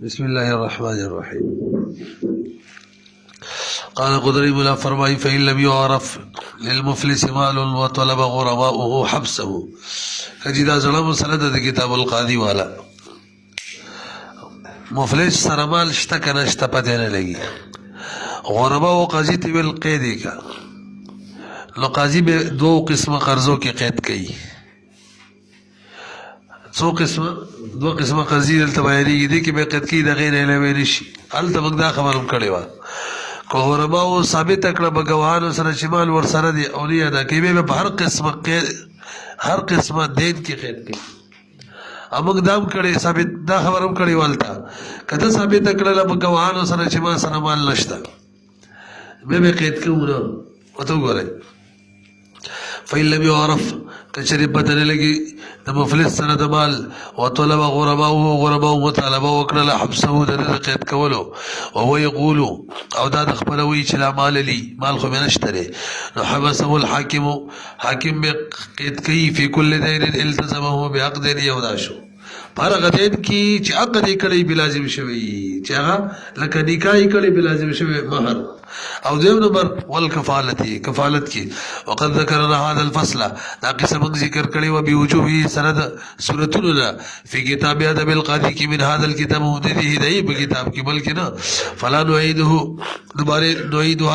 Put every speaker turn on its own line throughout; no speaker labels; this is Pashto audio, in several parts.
بسم الله الرحمن الرحيم. قال قدري بلا فرمائي فإن لم يعرف للمفلس مال وطلب غرماؤه حبسه. کجدا ظلم سند د کتاب القاضی والا مفلس سره مال شته کنه شته پته نه لګي. غرماء قاضی ته ویل قید کا نو قاضی به دو قسمه قرضو کې قید کوي. څو قسمه دو قسمه قرضې دلته بیانېږي دي کې به قید کړي د غیر علاوه نشي. هلته موږ دا خبره هم کړې وه که غرماو ثابته کړه به ګواهانو سره چې مال ورسره دی او نه یې ادا کوي بیا به په هر قسمه دین کې قید کوي. موږ دا هم کړې ثابت دا خبره هم کړې وه هلته که ته ثابته کړله په ګواهانو سره چې ما سره مال نشته بیا به قید کوو نه. ورته وګورئ فإن لم يعرف کچری پته نه لګي د مفلس سره د مال وطلب غرماؤه مطالبه وکړله حبسه د قید کولو وهو يقول او دا د خپله وایي چې لا مال لي مال خو مې نشته دی نو حبسه الحاکم حاکم به قید کوي فی کل دین التزمه بحق دین یو دا شو پر هغه دین کې چې عقد یې کړی به لازم شوی چې هغه لکه نکاح یې کړی به لازم شوی مهر او دویم نمبر والکفالت کفالت کی. وقد ذکرنا هذا الفصل دا قسم ذکر کړي و بوجوه سند سورتنا فی کتاب ادب القاضی کی من هذا الكتاب مدته دی په کتاب کې بلکې نه فلا نعيده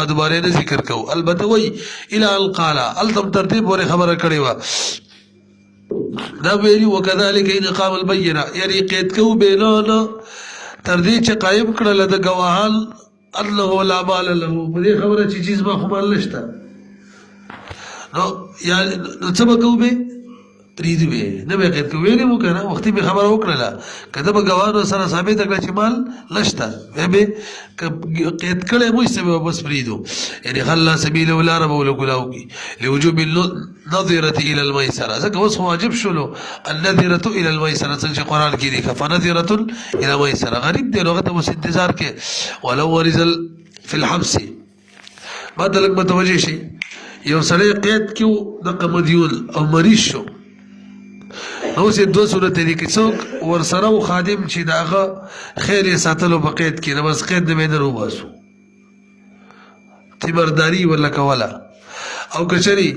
دوباره نه ذکر کو. البته وی الى القال التم ترتیب ور خبره کړي و دا ویلی وکذالک ان قام البینه یعنی قید کو بینانا تر دې چې قائم کړل د گواهان انه لا مال له په دې خبره چې چیز ما خو مال نشته نو یا څه به کوو به پریدو به نه به قید کوو ویلې مو کنه وختي به خبره وکړله کله به ګواهانو سره ثابت کړه چې مال نشته به قید کړي مو سبب بس پریدو یعنی خلا سبیل ولا رب ولا کلاو کی لوجوب النظره الى الميسره ځکه اوس واجب شولو النظره الى الميسره څنګه قرآن کې دی فنظره الى الميسره غریب دی لغت مو انتظار کې ولو ورزل في الحبس بدل متوجه شي یو سړی قید کیو د قمدیول او مریض شو نو سه دو صورت دي کې څوک ورسره او خادم چې داغه خیر ساتلو په قید کې نو بس قید نه مې درو باسو تیمرداری ولا کولا او کچري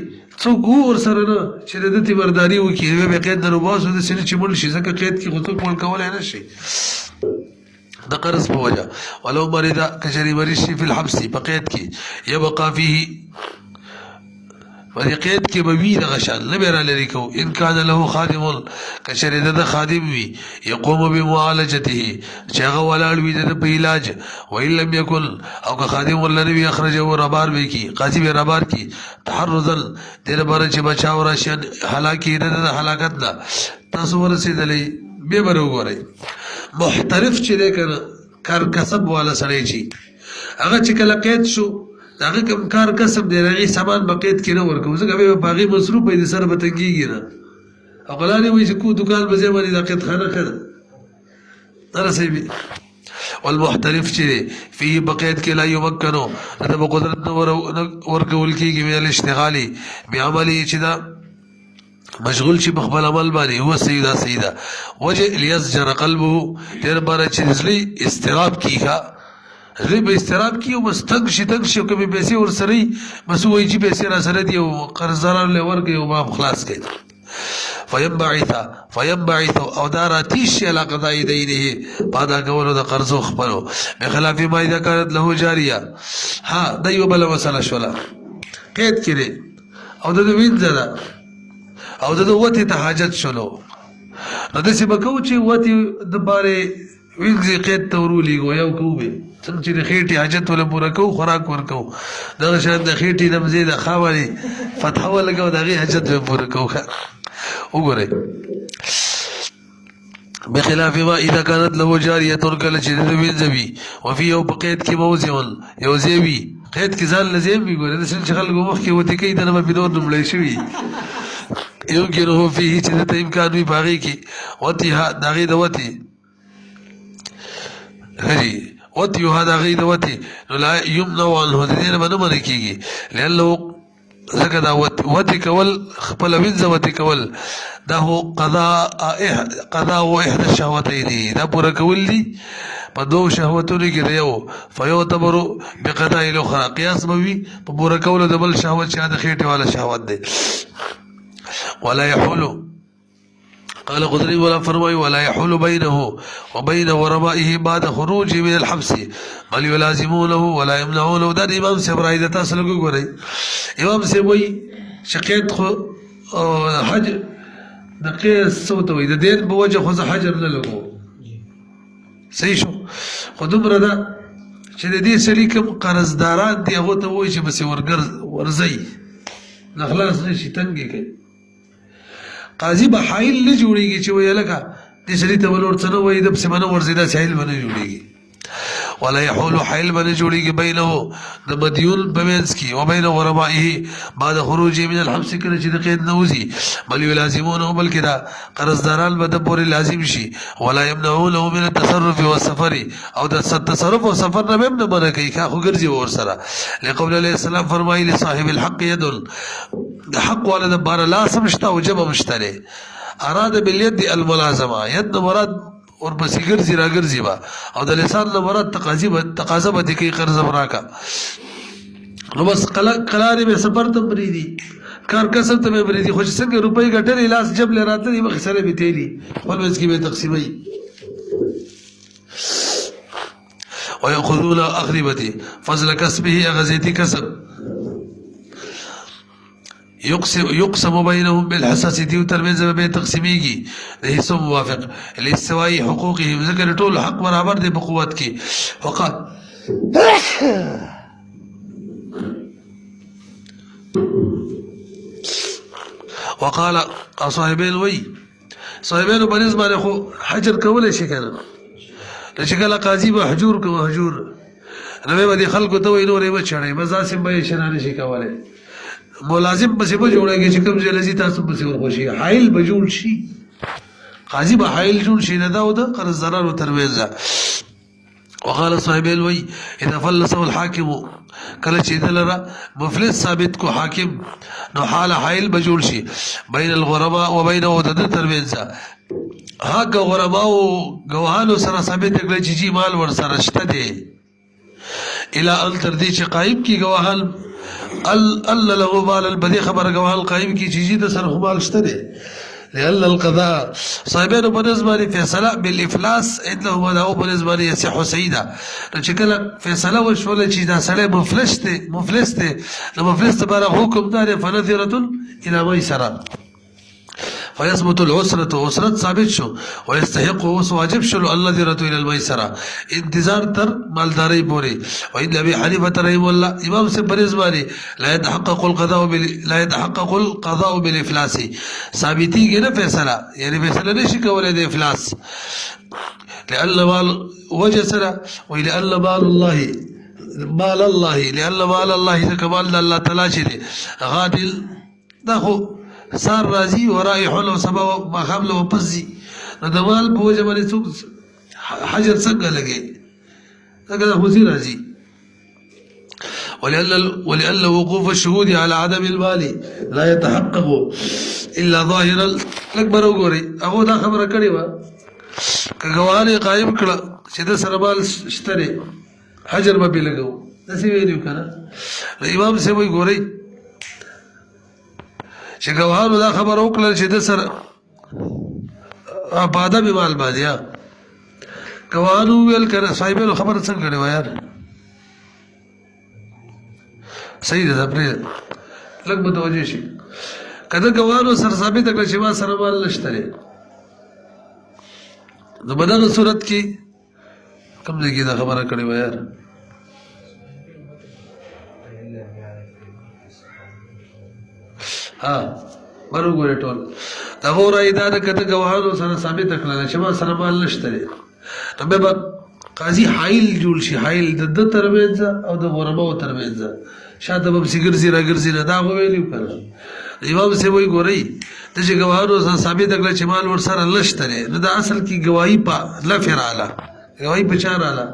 څوک ورسره نه چې د تیمرداری وکړي به قید درو باسو د سینې چې مول شي ځکه قید کې غوته کول کولای نه شي د قرض په وجه ولو مريض کچري مریض شي په الحبس په قید کې يبقى فيه قید کې به وی دغه شان نه به را لري کو ان کان له خادم کشری د خادم وی یقوم بمعالجته چې هغه ولاړ وي د په علاج و ان لم يكن او که خادم ولنه وی اخرجه ربار وی کی قاضي به ربار کی تحرزا دیر بار چې بچاو راشي هلاکی د هلاکت نه تاسو ورسېدلې به بر وګورئ محترف چې کنه کار کسب والا سړی چی هغه چې کله قید شو داغه کوم کار کسب دی هغه سامان بقید کې نه ورکو ځکه به باغی مصروف به سره به تنګیږي نه او غلانه وي چې کو دکان به زمري د قید خانه کړه ترسي والمحترف چې فيه بقید کې لا يمكنو دا به قدرت ورکول کېږي من الاشتغال بعملي چې دا مشغول شي بخبل عمل باندې هو سیدا وجه ليزجر قلبه تر بار چې ځلې استراب کیږي غریب استراب کی او بس تنگ شي کبي پیسې ورسري بس وایي چې پیسې را سره دی او قرضدار له ورګي او ما خلاص کړي فينبعث او داراتيش على قضاء دينه بعد قولو د قرض خپلو بخلاف ما اذا كانت له جاريه ها دایو بل مسله شولا قید کړي او د وینځه او د وته ته حاجت شلو نو د څه بکو چې وته د باره وینځي قید تورولي گو یو کوبه څنګه چې خېټي حاجت ولا پورا کو خوراک ورکو دغه شان د خېټي د مزید خاوري فتح ولا کو دغه حاجت پورا کو وګوره بخلاف ما اذا كانت له جاريه تركل چې د وینځوي وفي یو بقید کې موزون یو زیوي قید کې ځان لزم وي ګوره د څنګه خلکو مخ کې وته کې د نه بنور نمړې شوی یو ګرو فيه چې د امکان وي باغی کې وته دغه د وته هري وتی هذا غید وتی لا يمنع عنه دین باندې باندې کیږي لانه زګه دا وتی کول خپل وینځه وتی کول دا هو قضاء احدى الشهوتين دا پورا کول دي په دوه شهوتونو کې دی یو فیعتبر بقضاء الاخرى قیاس بوي په پورا کولو د بل شهوت چې د خېټه والا شهوت دی ولا يحول قال قدري ولا فرمای ولا يحول بينه وبين ورمائه بعد خروجه من الحبس بل يلازمونه ولا يمنعونه دا امام صاحب رايده تاسو لګو غوري امام صاحب وي شقیت خو حج د قیاس صوت وي د دین په وجه خو حجر نه لګو صحیح شو خو دومره ده چې د دې سړي کوم قرضداران دي هغه ته وایي چې بس ورځي نه خلاص نشي تنګي کوي قاضي به حایل نه جوړیږي چې وایي لکه دې سړي ته ولور څه نه وایي د پسې منه ورځي دا حایل به نه جوړیږي ولا يحول حایل به نه جوړیږي بینه د مدیون په منځ کې وبین ورمائه بعد خروجه من الحبس کله چې د قید نه وځي بل یلازمونه بلکې دا قرضداران به د پورې لازم شي ولا يمنعونه من التصرف والسفر او د تصرف او سفر نه هم نه منع کوي خو ګرځي ور سره لقول علیه السلام فرمایي لصاحب الحق يد د حق والا د بار لا سمشتا او جب مشتره اراد باليد الملازمه ید مراد اور پسې ګرځي را ګرځي با او د لسان نه مراد تقاضا به کوي قرض براکا نو بس قلاري به سفر ته بریدي کار کسب ته بریدي خو څنګه روپۍ ګټلې لاس جب لراته دی مخ سره به تیلی خپل وځ کې به تقسیمي ويأخذون اغربتي فضل كسبه غزيتي كسب يقسم بينهم بالحساسية وترمز بين تقسيميكي ده سو موافق الاستواء حقوقهم ذكر طول حق برابر دي بقوتك وقال صاحبين وي صاحبين بنسبه له حجر کول شي کنه لشکل قاضي به حجور کو حجور نو به دي خلکو ته وي نورې بچړې مزاسم به شنانه شي کوله ملازم پسې به جوړیږي چې کوم جلسي تاسو پسې ورخوشي حایل به جوړ شي قاضي به حایل جوړ شي نه دا او د قرضدارانو او ترویزه وقال صاحب الوي اذا فلسه الحاكم کله چې دلره مفلس ثابت کو حاکم نو حال حایل به جوړ شي بین الغرباء وبين ود ترویزه هغه غرباء او غواهانو سره ثابت کړي چې جی مال ور سره شته دي الى ان تر دې چې قائم کی غواهان الله له مال البدي خبر غواهان قائم کی چیزی د سره مال شته دي لأن القضاء صاحبين بالنسبه لفيصله بالافلاس انه وداو بالنسبه يصح سيدا شکل فیصله وشول چې دا سړی مفلس ته نو مفلس بار حکم دار فنذره الى ميسره فيثبت العسرة عسرة ثابت شو ويستحق واجب شو النذرة إلى الميسرة انتظار تر مالداري بوري وإن أبي حنيفة رحمه الله إمام سبريز مالي لا يتحقق القضاء بالإفلاس ثابتي كنا فيصلة يعني فيصلة نشك ولا ده إفلاس لأن مال وجه سنة ولأن مال الله إذا كمال الله تلاشي غادل داخو سار راضي ورائح له سبب ما خام له پزي نو د مال په وجه باندې څوک حجر څنګه لګي هغه خوشي راضي ولأن وقوف الشهود على عدم المال لا يتحقق الا ظاهرا الاكبر وګوري هغه دا خبره کړې و کګوانه قائم کړه چې د سربال شتره حجر به لګو داسې ویلو کنه امام سے وی ګوري چې ګوهانو دا خبر وکړل چې د سر پاده به مال باندې ګوهانو ویل کړه صاحبانو خبر څنګه کړي و یار صحیح ده پرې لږ متوجه شي کله ګوهانو سر ثابت کړ چې ما سره مال نشته نو بدغه صورت کې کوم ځای کې دا خبره کړي و یار مرو ګورې ټول دا غوړای دا کته ګواهانو سره ثابت کړل چې ما سره مال نشته نو به قاضي حایل جوړ شي حایل د ترمنځ او د غرباو ترمنځ شاته به سیګرزي راګرزي نه دا ویلو کړه امام سی وی ګورې د چې ګواهانو سره ثابت کړل چې مال ور سره نشته نو دا اصل کې گواہی په لفراله گواہی په چار اله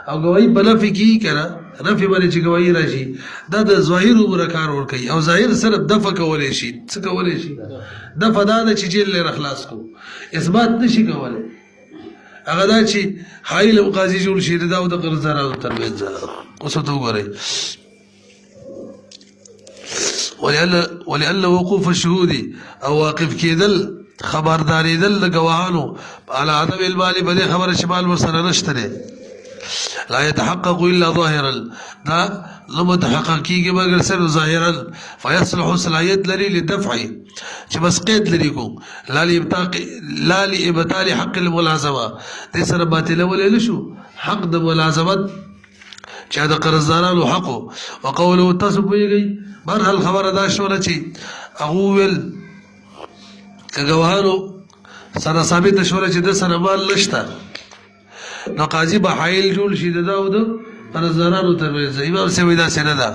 او گواہی په نفي کې کنه نفي باندې چې گواہی راشي دا د ظاهر عمر کار ور کوي او ظاهر صرف دفع کولای شي څه کولای شي دفع دا چې جیل له خلاص کو اثبات نشي کولای هغه دا چې حایل قاضي جوړ شي دا او د قرضدارانو ترمنځ اوس ته وګورئ ولأن وقوف الشهود او واقف کېدل خبرداري دل گواهانو على عدم المال بده خبر شمال ورسره نشته لا يتحقق الا ظاهرا دا لم تحقق کیږي مگر سر ظاهرا فيصلح صلاحيت لري للدفع چې بس قید لري کو لا لابطال حق الملازمه دې سره باطل ولې شو حق د ملازمت چې دا قرضدارانو حق وقوله تصبيږي برحال خبر ادا شول چې اغول کګوهانو سره ثابت شول چې د سره مال نشته نو قاضي به حایل جوړ شي دا او د قرضدارانو ترمنځ امام سوي دا سره ده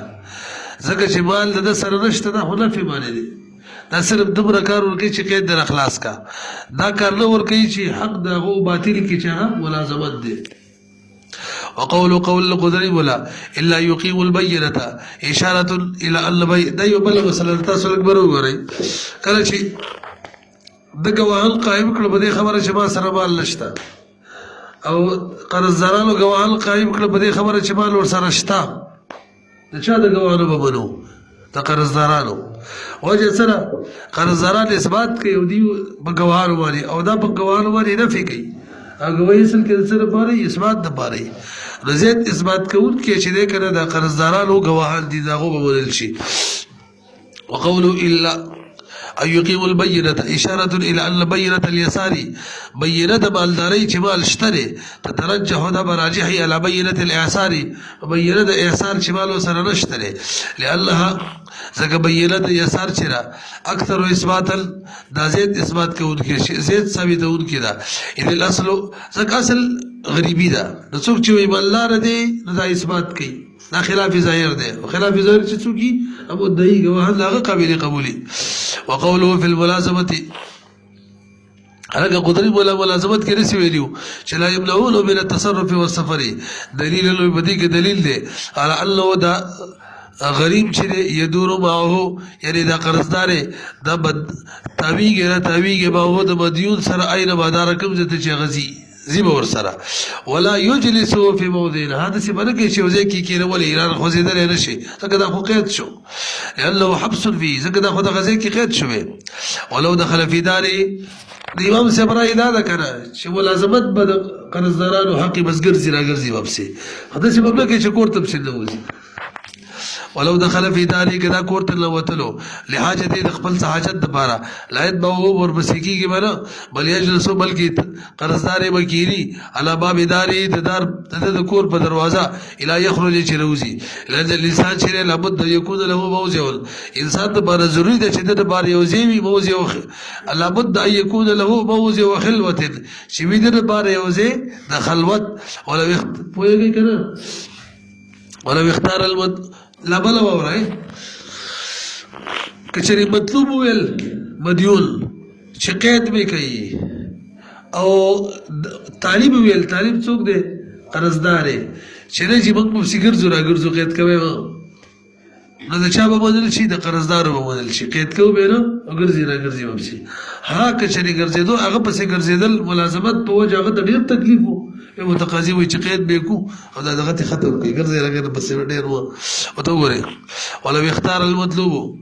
ځکه چې مال د سره نشته دا نه فی معنی دي دا صرف دومره کار ورکوي چې قید در اخلاص کا دا کار نه ورکوي چې حق دغه باطل کې چې ملازمت دي وقول القدري ولا الا يقيم البينه اشاره الى ان دا یو بل مسله تاسو اکبر وګورئ کله چې د گواهان قائم کړه بده خبره چې ما سره مال نشته او قرضدارانو گواهان قائم کړه بده خبره چې مال ور سره شته د چا د گواهانو به بنو د قرضدارانو وجه سره قرضداران اثبات کوي او دی په گواهانو باندې او دا په گواهانو باندې نفي کوي هغه وایي چې سره پاره اثبات د پاره رضایت اثبات کوي چې دې کنه د قرضدارانو گواهان دي داغه به بدل شي وقولوا الا أن يقيم البينة إشارة إلى أن بينة اليسار بينة مالداري شمال اشتري تترجح ده براجحي على بينة الإعسار وبينة الإعسار شمال وسر نشتري لأنها زكا بينة اليسار شرا أكثر إثباتا دا زيد إثبات كون كي زيد ثابتون كده إذا الأصل زكا أصل غريبي ده نسوك چوي مالدار دي ندا إثبات كي دا خلاف ظاهر ده وخلاف ظاهر چې څوکي ابو دای گواهان لاغه قابل قبولي وقوله في الملازمه هغه قدرت ولا ملازمت کې رسي ویلو چې لا يمنعون من التصرف والسفر دلیل له بدی کې دلیل ده على انه دا غریب چې يدور معه یعنی دا قرضدار دا تاویږي به هو د مديون سره اين بادار کوم ته چې غزي زیب ور سره ولا يجلسوا في موضع هذا څه باندې کې چې وځي کې کېره ولې ایران خو زیدل نه شي ځکه دا خو قید شو لانه حبس فيه ځکه دا خو د غزي کې قید شوی ولو دخل في داري امام صبر ادا ده کنه چې ملازمت به قرضدارانو حق بس ګرځي راګرځي واپسي هدا چې بابا کې چې کور تفصیل نه وځي ولو دخل في داري كذا كورت لوتلو لحاجتي خپل حاجت دپاره لا يتبو ور بسکی کی بنا بل يجلسو بلکی قرضدار وکیلی على باب داري دار د کور په دروازه الى يخرج چروزي لذ الانسان چې لابد يكون له موضع انسان دپاره ضروري ده چې د بار یوزي موضع لابد ان يكون له موضع وخلوه چې وی د بار یوزي د خلوت ولا پوهیږي کنه ولا اختار لا بلا وراي کچری مطلوب ویل مدیون شکایت به کوي او طالب ویل طالب څوک دی قرضدار چې نه چې موږ په سیګر زورا ګرځو قید کوي نو دا چا به بدل شي د قرضدار به بدل شي قید کوي به نو ګرځي را ګرځي وبسي ها کچری ګرځیدو هغه پسې ګرځیدل ملازمت په وجه هغه ډیر تکلیف وو متقاضي وي چې قید به کو او دا دغه خطر کوي ګرځي راګر بس ډیر وو او ته وګورئ ولو اختار المطلوب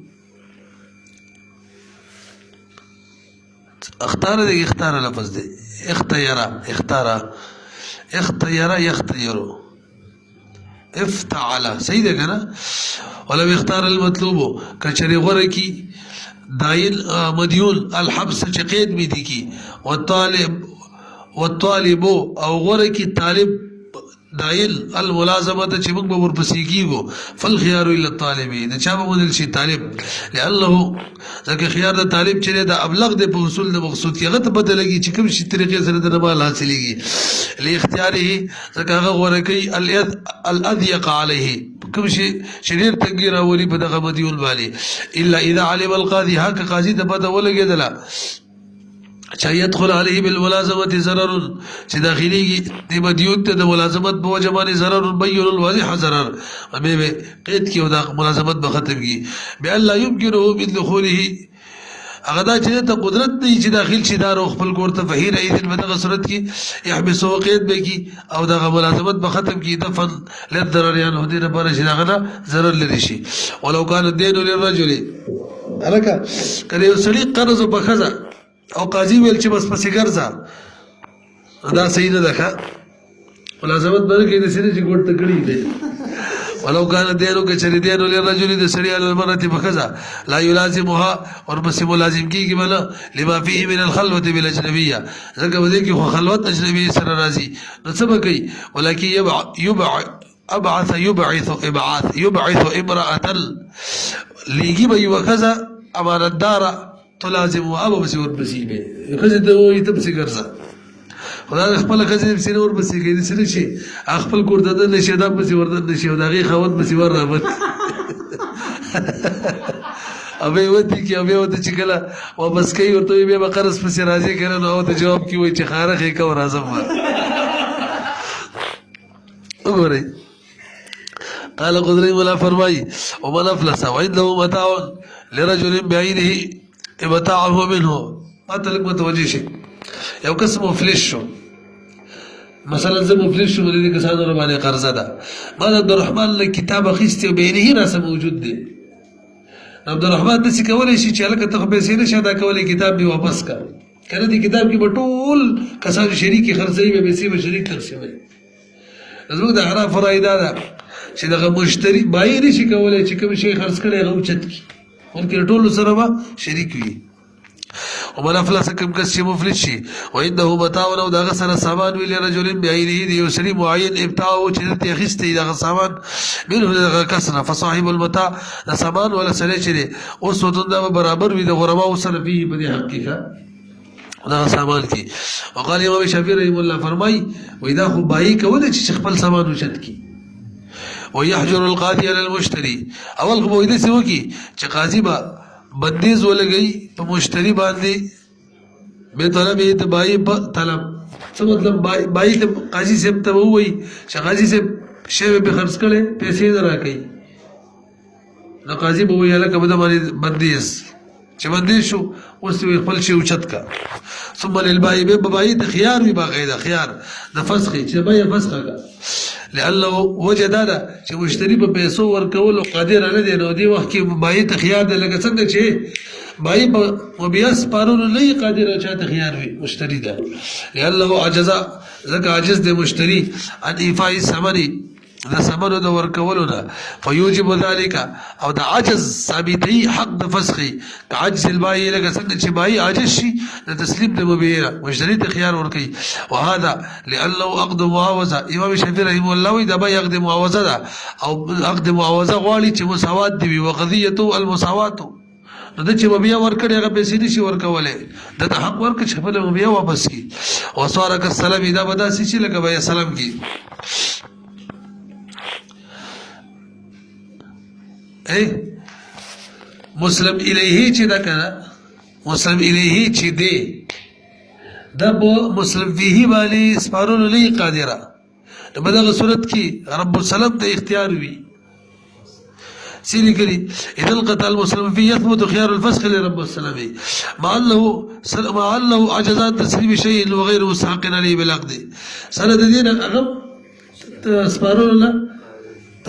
اختار لفظ دی اختیار افتعل صحیح ده کنه ولو اختار المطلوب کچری غره کی دایل مدیون الحبس چې قید می دي کی والطالب او غره کی طالب دایل الملازمه چې موږ به ورپسې کیږو فالخيار الى الطالب دا چا به بدل شي طالب لانه ځکه خيار د طالب چې دا ابلغ د په حصول د مقصود کې غته بدلږي چې کوم شي طریقې سره د مال حاصلېږي لاختیاره ځکه هغه غوړه کوي الاضيق عليه کوم شي شریر تغیر اولي په دغه مديون باندې الا اذا علم القاضي حق قاضي د بده ولګیدل چا يدخل عليه بالملازمه ضرر چې داخليږي د مديون ته د ملازمت په وجه باندې ضرر بين الواضح ضرر به قید کې او د ملازمت به ختم کی بأن لا يمكنه من دخوله هغه دا چې ته قدرت دی چې داخل شي دار خپل کور ته فهیر ایذن په دغه صورت کې يحبسه قید به کی او دغه ملازمت به ختم کی دفن للضرر يعني هدي لپاره چې دغه ضرر لري شي ولو كان الدين للرجل الکه کله یو سړي قرض په خزه او قاضي ویل چې بس پسې ګرځا دا صحیح نه ده ملازمت بل کې د سړي چې ګوت تکړی دی ولو كان دينو كشري دينو للرجل ده سري على المرأة بكذا لا يلازمها اور بس ملازم کی بنا لما فيه من الخلوة بالاجنبية ذکر وذيك خلوت اجنبي سر راضي نسبكي ولكن يبعث امرأة ليجيب وكذا امانة دار تلازم ابو بس وربسيبه كذا ده يتبسي قرصه خدای خپل خزینه سینه ور بسې کې دې سره شي خپل کور د نشه دا بسې ورته نشي او دغه خوت بسې ور راوت اوبه ودی کې اوبه ودی چې کله واپس کوي ورته به قرض پسې راځي کړي نو ته جواب کی وای چې خارخه کو راځم وګورئ قال قدري ولا فرمای ومن افلس وعنده متاع لرجل بعينه متاعه منه مطلق متوجه شي یو کس مفلس شو مثلا زه مفلس شو دې کسانو باندې قرضه ده ما د عبدالرحمن له کتاب اخیستی او بینه راسه موجود دی عبدالرحمن د څه کولای شي چې هلکه ته پیسې نشه ادا کولی کتاب به واپس کا کنه دې کتاب کې به ټول کسان شریک خرڅوي به پیسې به شریک خرڅوي زموږ د احراف فرایده ده چې دغه مشتری بای نشي کولای چې کوم شی خرڅ کړي هغه اوچت کی ورکه ټول سره به شریک وي ومن افلس كم كسي مفلسي وعنده متاع او دغه سره سامان ویل رجل بعينه دی یو سړي معين ابتاع چې ته اخیستي دغه سامان منه دغه کسره فصاحب المتاع د سامان ولا سره چې اوس وتنده برابر وي د غربا سره فيه په دې حقیقت دغه سامان کی وقال امام شافعي رحمه الله فرمای و اذا خو بای کوله چې خپل سامان وشت کی ويحجر القاضي على المشتري اول خو وې د سو کی چې قاضي با بندیز ولګي په مشتری باندې به طلب یې بای په طلب څه مطلب بای ته قاضي صاحب ته وایي چې قاضي صاحب شی به خرڅ کړي پیسې نه راکړي نو قاضي به وایي لکه بده باندې بندیز چې بندیز شو اوس یې خپل شی اوچت کا ثم للبای به بای ته خيار وي باقاعده خيار د فسخ چې بای فسخه کا لانه وجد هذا چې مشتری په پیسو ورکول قادر نه دی نو دی وخت کې بای ته خيار ده لکه څنګه چې بای په وبیاس پارونو نه قادر چاته خيار وي مشتری ده لانه عجز ځکه عاجز دی مشتری ان ایفاء الثمن دا سمنو د ورکولو نه فیوجب ذلك او د عجز ثابتي حق د فسخي كعجز البای لکه څنګه چې بای عاجز شي د تسلیم د مبيره مشتری ته خيار ورکي وهذا لانه عقد معاوضه امام شافعي رحمه الله دا بای عقد معاوضه ده او عقد معاوضه غواړي چې مساوات دی وقضيه المساوات نو د چې مبيا ورکړي هغه پیسې نشي ورکولې د حق ورکړي چې په مبيا واپس کی وسوارک السلام دا بدا سي لکه بای سلام کی مسلم الیه چې دا کنه مسلم الیه چې دی دا په مسلم فيه باندې سپارول لې قادره نو په دغه صورت کې رب السلام ته اختیار وي سيري کړي اذا القتل المسلم فيه يثبت خيار الفسخ لرب السلام مع انه عجزات تسليم شيء وغير مستحق عليه بالعقد سند دين اغم سپارول له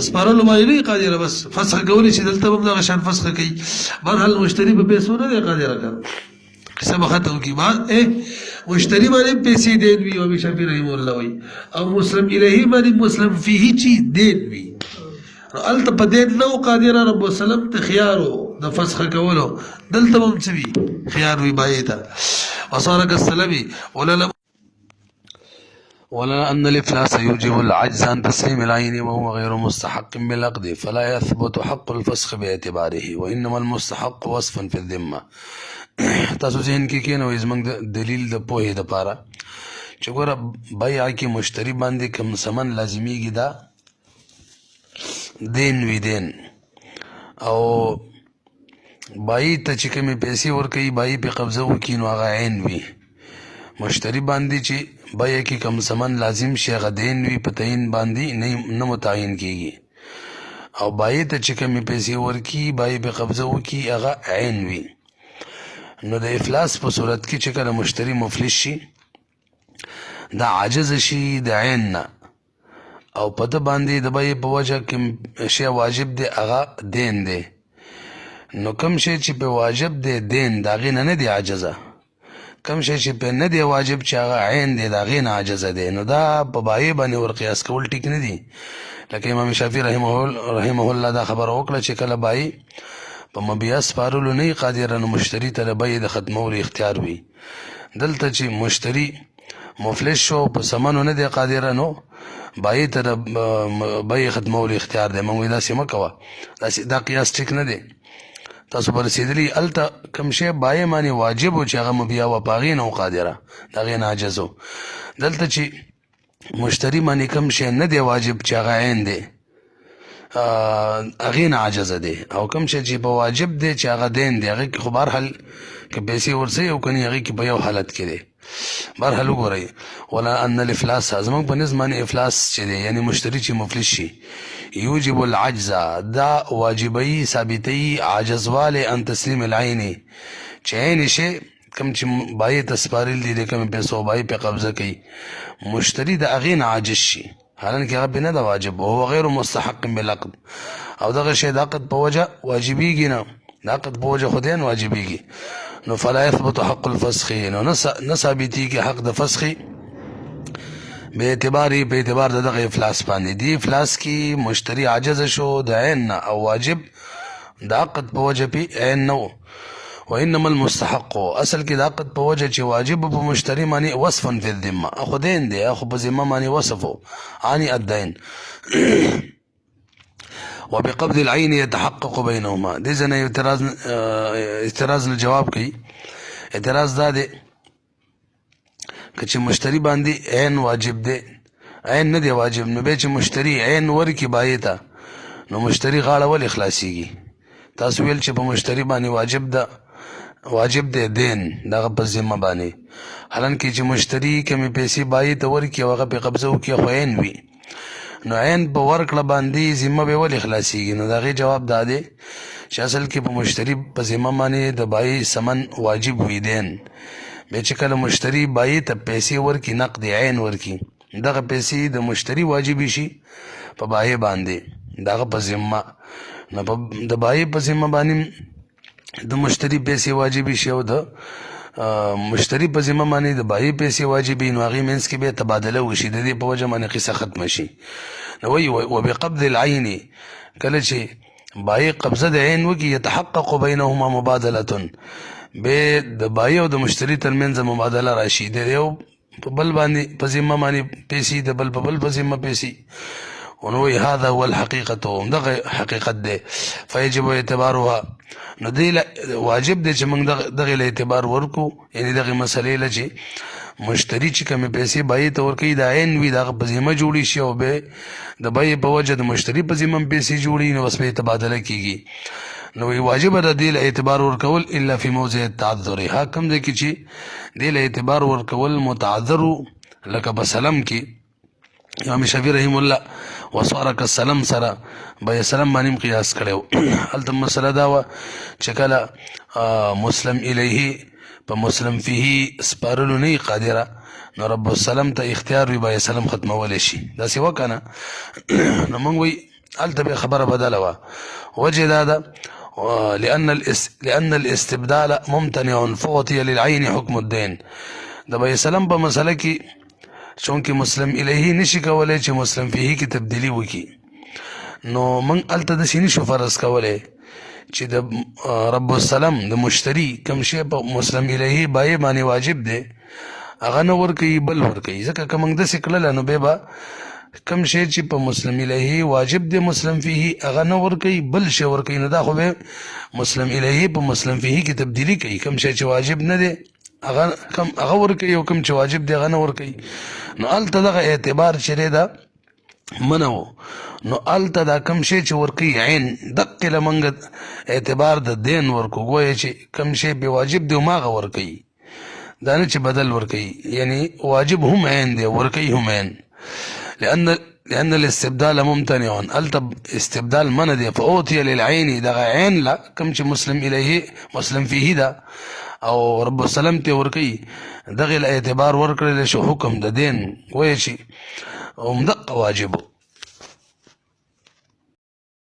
اسپارلو باندې قادره بس فسخ کولی چې دلته هم دغه شان فسخ کوي مرحل مشتری په پیسو نه قادره کړ قسم ختم کی بعد مشتری باندې پیسې دین وی او شافعي رحم الله وی او مسلم الیه باندې مسلم فيه چې دین وی الته په دین نو قادره رب السلام ته خيارو د فسخ کولو دلته هم څه خيار وی بایته وصارك السلامي ولا أن الإفلاس يوجب العجز عن تسليم العين وهو غير مستحق بالعقد فلا يثبت حق الفسخ باعتباره وإنما المستحق وصفا في الذمة تاسو ذهن کې کینو زمنګ دلیل د پوهې د پاره چې ګوره بایع کې مشتری باندې کوم سمن لازمیږي دا دین وی دین او بای ته چې کومې پیسې ورکوي بای په قبضه وکړي نو هغه عین وي
مشتری باندې چې بیه کې کم سمن لازم شي هغه دین وي په تعین باندې نه متعین کیږي او بای ته چې کمی پیسې ورکی بای په قبضه وکي هغه عین وي نو د افلاس په صورت کې چې کله مشتری مفلس شي دا عاجز شي د عین نه او په د باندې د بای په وجه کې شی واجب دی هغه دین دی نو کم شی چې په واجب دی دین دا غي نه دی عاجزه کم شی چې په نه دی واجب چې هغه عین دی دا غي نه عاجزه دی نو دا په بای باندې ور قیاس کول ټیک نه دی لکه امام شافعي رحمه الله دا خبر وکړه چې کله بای په مبيع سپارلو نه قادر نو مشتری ته بای د ختمولو اختیار وي دلته چې مشتری مفلس شو په سمنو نه دی قادر نو بای ته بای ختمولو اختیار دی موږ دا سم کوه دا قیاس ټیک نه دی تاسو پر رسیدلی الته کم شی بای معنی واجب او چې هغه مبيع و پاغین او قادره دا غي ناجزو دلته چې مشتری معنی کم شی نه دی واجب چې هغه عین دی هغه نه عاجز دی او کم شی چې په واجب دی چې هغه دین دی هغه خو بهر حل کې پیسې ورسې او کني هغه کې په یو حالت کې دی بهر حل وګورئ ولا ان الافلاس زمون په نظم افلاس چې دی یعنی مشتری چې مفلس شي یوجب العجز دا واجبی ثابتی عاجزواله ان تسلیم العین چې عین شي کم چې بای تسپارل دي کم پیسو بای په قبضه کوي مشتری د اغین عاجز شي حالانکه هغه بنه د واجب او غیر مستحق بالعقد او دغه شی د عقد په وجه واجبېږي نه د عقد په وجه خدای نه واجبېږي نو فلا يثبت حق الفسخ نو نه ثابتېږي حق د فسخ به اعتبار دغه افلاس باندې دی افلاس کې مشتری عاجز شو د عین او واجب د عقد په وجه په عین نو وانما المستحق اصل کې د عقد په وجه چې واجب په مشتری معنی وصفا فی الذمه اخو دین دی اخو په ذمه معنی وصفو عني الدين وبقبض العين يتحقق بينهما دې ځنه اعتراض نه جواب کوي اعتراض دا دی چې مشتری باندې عین واجب دی عین نه دی واجب نو به چې مشتری عین ورکی بایتا نو مشتری غاړه ول اخلاصيږي تاسو ویل چې په مشتری باندې واجب دی دین دغه په ذمه باندې حالانکه چې مشتری کمی پیسې بای ته ورکی هغه په قبضه وکي خو عین وي نو عین په ورکړه باندې ذمه به ول اخلاصيږي نو دغه جواب داده چې اصل کې په مشتری په ذمه باندې د بای سمن واجب وي دین به چې کله مشتری بای ته پیسې ورکی نقد عین ورکی دغه پیسې د مشتری واجب شي په بای باندې دغه په ذمه نه د بای په ذمه باندې د مشتری پیسې واجب شي او د مشتری په ذمه باندې د بای پیسې واجب نو هغه مینس کې به تبادله وشي د دې په وجه باندې قصه ختم شي نو وی وبقبض العين کله چې بای قبضه د عین وکي يتحقق بينهما مبادله به د بای او د مشتری ترمنځ مبادله راشي د یو په بل باندې په ذمه باندې پیسې د بل په بل په ذمه پیسې ونوي هذا هو الحقيقه دغه حقیقت ده فيجب اعتبارها نو دی واجب دی چې موږ دغه اعتبار ورکو یعنی دغه مسلې لچې مشتری چې کوم پیسې بای ته ورکې د عین وی دغه په ذمه جوړی شي او به د بای په وجه د مشتری په ذمه پیسې جوړی نو وسپې تبادله کیږي نو واجب ده دی اعتبار ورکول الا فی موضع التعذر حکم دی چې دی اعتبار ورکول متعذر لکه بسلام کې امام شافعي رحم الله وصارك السلام سره به سلام باندې قیاس کړو الته مسله دا و چې کله مسلم الیه په مسلم فيه سپارلو نه قادره نو رب السلام ته اختیار وي به سلام ختمول شي دا سی وکنه نو موږ وی الته خبره بدله و وجه دا لأن الاستبدال ممتنع فوتي للعين حكم الدين دا به سلام په مسله کې چونکه مسلم الیه نشي کولای چې مسلم فيه کې تبدیلی وکي نو من الته د سینې شو فرض کولای چې د رب السلام د مشتری کم شی په مسلم الیه بای باندې واجب دی هغه نو ورکی بل ورکی ځکه کوم د سکل نه به کم شی چې په مسلم الیه واجب دی مسلم فيه هغه نو ورکی بل شی ورکی نه دا خو به مسلم الیه په مسلم فيه کې تبدیلی کوي کم شی چې واجب نه دی هغه ورکی یو کم چې واجب دی هغه نه ورکی نو الته دغه اعتبار چره دا منو نو الته دا کم شی چې ورکی عین دقه لمنګ اعتبار د دین ورکو ګویا چې کم شی به واجب دی ماغه ورکی دا نه چې بدل ورکوي، یعنی واجب هم عین دی ورکوي هم عین. لأن الاستبدال ممتنع، التب استبدال من دی فأوتي للعين دغه عین لا کم چې مسلم الیه مسلم فيه دا او رب السلام ته ورکوي دغه اعتبار ورکړل شو حکم د دین وایي چې هم دغه واجب